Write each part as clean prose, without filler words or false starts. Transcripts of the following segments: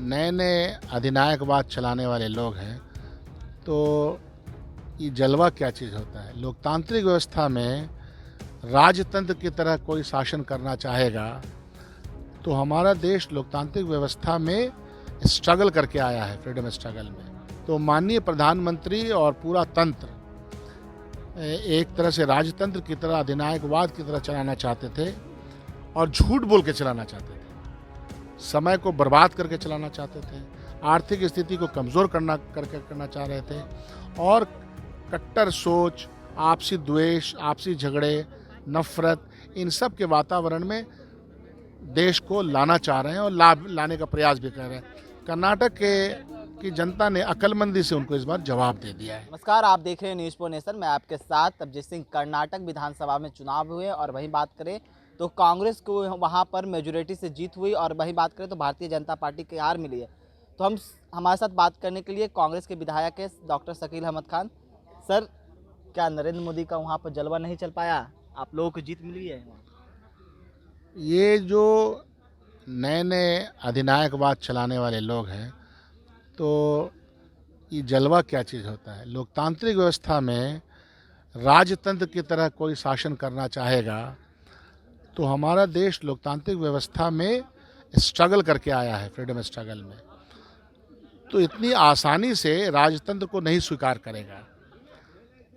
नए नए अधिनायकवाद चलाने वाले लोग हैं, तो ये जलवा क्या चीज़ होता है। लोकतांत्रिक व्यवस्था में राजतंत्र की तरह कोई शासन करना चाहेगा तो हमारा देश लोकतांत्रिक व्यवस्था में स्ट्रगल करके आया है, फ्रीडम स्ट्रगल में। तो माननीय प्रधानमंत्री और पूरा तंत्र एक तरह से राजतंत्र की तरह, अधिनायकवाद की तरह चलाना चाहते थे और झूठ बोल के चलाना चाहते थे, समय को बर्बाद करके चलाना चाहते थे, आर्थिक स्थिति को कमज़ोर करना चाह रहे थे और कट्टर सोच, आपसी द्वेष, आपसी झगड़े, नफरत, इन सब के वातावरण में देश को लाना चाह रहे हैं और लाने का प्रयास भी कर रहे हैं। कर्नाटक की जनता ने अक्लमंदी से उनको इस बार जवाब दे दिया है। नमस्कार, आप देख रहे हैं न्यूज़ नेशन। मैं आपके साथ अभिजीत सिंह। कर्नाटक विधानसभा में चुनाव हुए और वहीं बात करें तो कांग्रेस को वहां पर मेजोरिटी से जीत हुई और वहीं बात करें तो भारतीय जनता पार्टी की हार मिली है। तो हमारे साथ बात करने के लिए कांग्रेस के विधायक है डॉक्टर शकील अहमद खान। सर, क्या नरेंद्र मोदी का वहाँ पर जलवा नहीं चल पाया? आप लोगों को जीत मिली है? ये जो नए नए अधिनायकवाद चलाने वाले लोग हैं, तो ये जलवा क्या चीज़ होता है। लोकतांत्रिक व्यवस्था में राजतंत्र की तरह कोई शासन करना चाहेगा तो हमारा देश लोकतांत्रिक व्यवस्था में स्ट्रगल करके आया है, फ्रीडम स्ट्रगल में। तो इतनी आसानी से राजतंत्र को नहीं स्वीकार करेगा।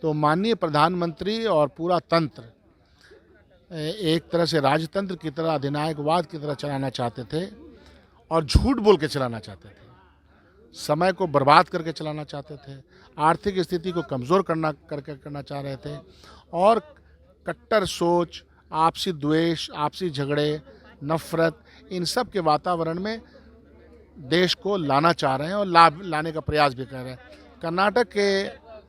तो माननीय प्रधानमंत्री और पूरा तंत्र एक तरह से राजतंत्र की तरह, अधिनायकवाद की तरह चलाना चाहते थे और झूठ बोल के चलाना चाहते थे, समय को बर्बाद करके चलाना चाहते थे, आर्थिक स्थिति को कमज़ोर करना चाह रहे थे और कट्टर सोच, आपसी द्वेष, आपसी झगड़े, नफरत, इन सब के वातावरण में देश को लाना चाह रहे हैं और लाने का प्रयास भी कर रहे हैं। कर्नाटक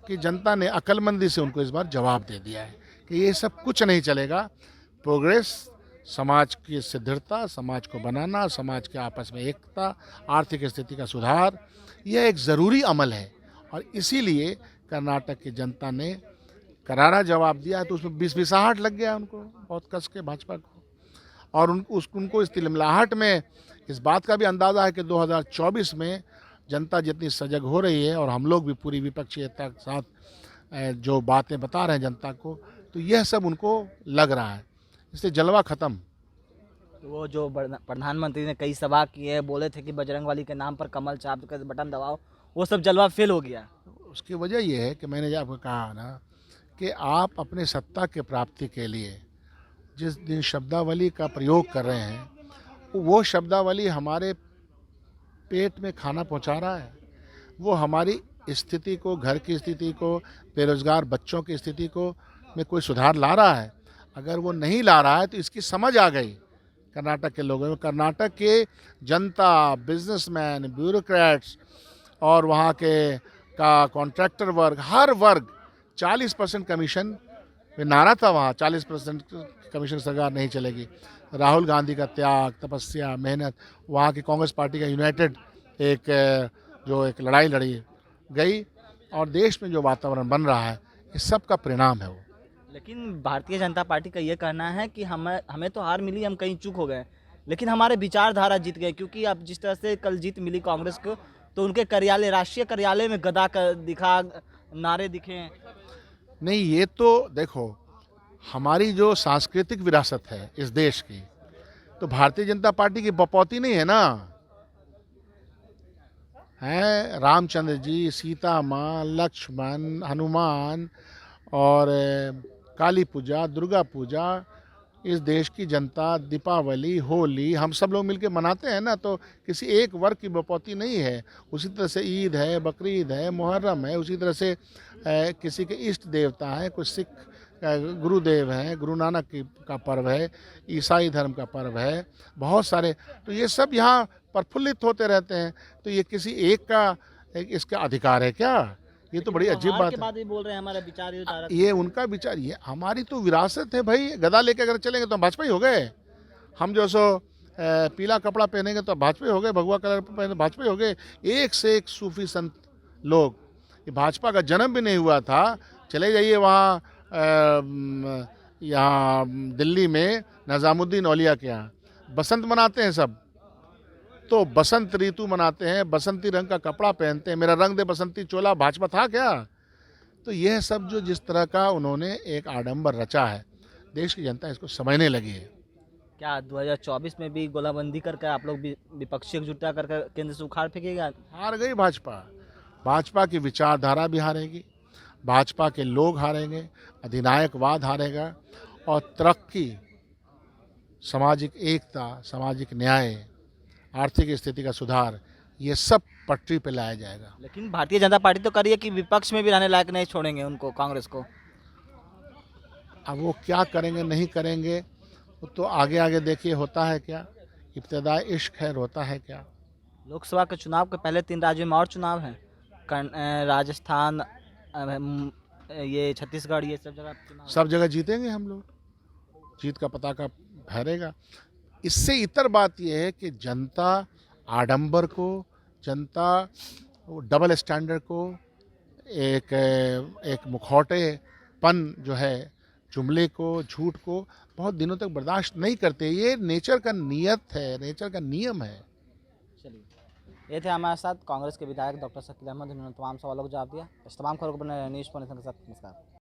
की जनता ने अक्लमंदी से उनको इस बार जवाब दे दिया है कि ये सब कुछ नहीं चलेगा। प्रोग्रेस, समाज की स्थिरता, समाज को बनाना, समाज के आपस में एकता, आर्थिक स्थिति का सुधार, यह एक ज़रूरी अमल है और इसीलिए कर्नाटक की जनता ने करारा जवाब दिया है। तो उसमें बिस्बिसाहट लग गया उनको, बहुत कस के, भाजपा को। और उनको इस तिलमिलाहट में इस बात का भी अंदाज़ा है कि 2024 में जनता जितनी सजग हो रही है और हम लोग भी पूरी विपक्षीयता के साथ जो बातें बता रहे हैं जनता को, तो यह सब उनको लग रहा है, इसलिए जलवा ख़त्म। तो वो जो प्रधानमंत्री ने कई सभा की है, बोले थे कि बजरंगबली के नाम पर कमल छाप कर बटन दबाओ, वो सब जलवा फेल हो गया। उसकी वजह यह है कि मैंने आपको कहा ना कि आप अपने सत्ता के प्राप्ति के लिए जिस दिन शब्दावली का प्रयोग कर रहे हैं, वो शब्दावली हमारे पेट में खाना पहुंचा रहा है, वो हमारी स्थिति को, घर की स्थिति को, बेरोजगार बच्चों की स्थिति को में कोई सुधार ला रहा है। अगर वो नहीं ला रहा है तो इसकी समझ आ गई कर्नाटक के लोगों में। कर्नाटक के जनता, बिजनेसमैन, ब्यूरोक्रेट्स और वहाँ के का कॉन्ट्रैक्टर वर्ग, हर वर्ग 40% कमीशन में नारा था वहाँ। 40% कमीशन सरकार नहीं चलेगी। राहुल गांधी का त्याग, तपस्या, मेहनत, वहाँ की कांग्रेस पार्टी का यूनाइटेड एक लड़ाई लड़ी गई और देश में जो वातावरण बन रहा है, इस सब का परिणाम है वो। लेकिन भारतीय जनता पार्टी का ये कहना है कि हमें तो हार मिली, हम कहीं चूक हो गए, लेकिन हमारे विचारधारा जीत गए। क्योंकि अब जिस तरह से कल जीत मिली कांग्रेस को, तो उनके कार्यालय, राष्ट्रीय कार्यालय में गदा दिखा, नारे दिखे। नहीं, ये तो देखो, हमारी जो सांस्कृतिक विरासत है इस देश की, तो भारतीय जनता पार्टी की बपौती नहीं है ना। है रामचंद्र जी, सीता माँ, लक्ष्मण, हनुमान और काली पूजा, दुर्गा पूजा, इस देश की जनता, दीपावली, होली, हम सब लोग मिलकर मनाते हैं ना। तो किसी एक वर्ग की बपौती नहीं है। उसी तरह से ईद है, बकरीद है, मुहर्रम है, उसी तरह से किसी के इष्ट देवता हैं, कुछ सिख गुरुदेव हैं, गुरु नानक का पर्व है, ईसाई धर्म का पर्व है, बहुत सारे। तो ये सब यहाँ प्रफुल्लित होते रहते हैं। तो ये किसी एक का इसका अधिकार है क्या? ये तो बड़ी अजीब बात है। बोल रहे हैं हमारा विचार ये उनका विचार, ये हमारी तो विरासत है भाई। गदा लेके अगर चलेंगे तो हम भाजपा ही हो गए। हम जो सो पीला कपड़ा पहनेंगे तो भाजपा ही हो गए, भगवा कलर पहने भाजपा ही हो गए। एक से एक सूफी संत लोग, ये भाजपा का जन्म भी नहीं हुआ था। चले जाइए वहाँ यहाँ दिल्ली में निज़ामुद्दीन औलिया के यहाँ बसंत मनाते हैं सब। तो बसंत ऋतु मनाते हैं, बसंती रंग का कपड़ा पहनते हैं, मेरा रंग दे बसंती चोला भाजपा था क्या? तो यह सब जो जिस तरह का उन्होंने एक आडंबर रचा है, देश की जनता इसको समझने लगी है। क्या 2024 में भी गोलाबंदी करके आप लोग विपक्षी एकजुटता करके केंद्र से उखाड़ फेंकेगा? हार गई भाजपा। भाजपा की विचारधारा भी हारेगी, भाजपा के लोग हारेंगे, अधिनायकवाद हारेगा और तरक्की, सामाजिक एकता, सामाजिक न्याय, आर्थिक स्थिति का सुधार, ये सब पटरी पे लाया जाएगा। लेकिन भारतीय जनता पार्टी तो कर रही है कि विपक्ष में भी रहने लायक नहीं छोड़ेंगे उनको, कांग्रेस को। अब वो क्या करेंगे नहीं करेंगे वो तो आगे आगे देखिए होता है क्या, इब्तिदाई इश्क है, होता है क्या। लोकसभा के चुनाव के पहले 3 राज्यों में और चुनाव हैं, राजस्थान, ये छत्तीसगढ़, ये सब जगह चुनाव। सब जगह जीतेंगे हम लोग, जीत का पताका फहरेगा। इससे इतर बात यह है कि जनता आडंबर को, जनता डबल स्टैंडर्ड को, एक मुखौटेपन जो है, जुमले को, झूठ को बहुत दिनों तक बर्दाश्त नहीं करते। ये नेचर का नियत है, नेचर का नियम है। चलिए, ये थे हमारे साथ कांग्रेस के विधायक डॉक्टर शकील अहमद, जिन्होंने तमाम सवालों को जवाब दिया। इस तमाम खबरों को बने न्यूज़ पॉइंट के साथ। नमस्कार।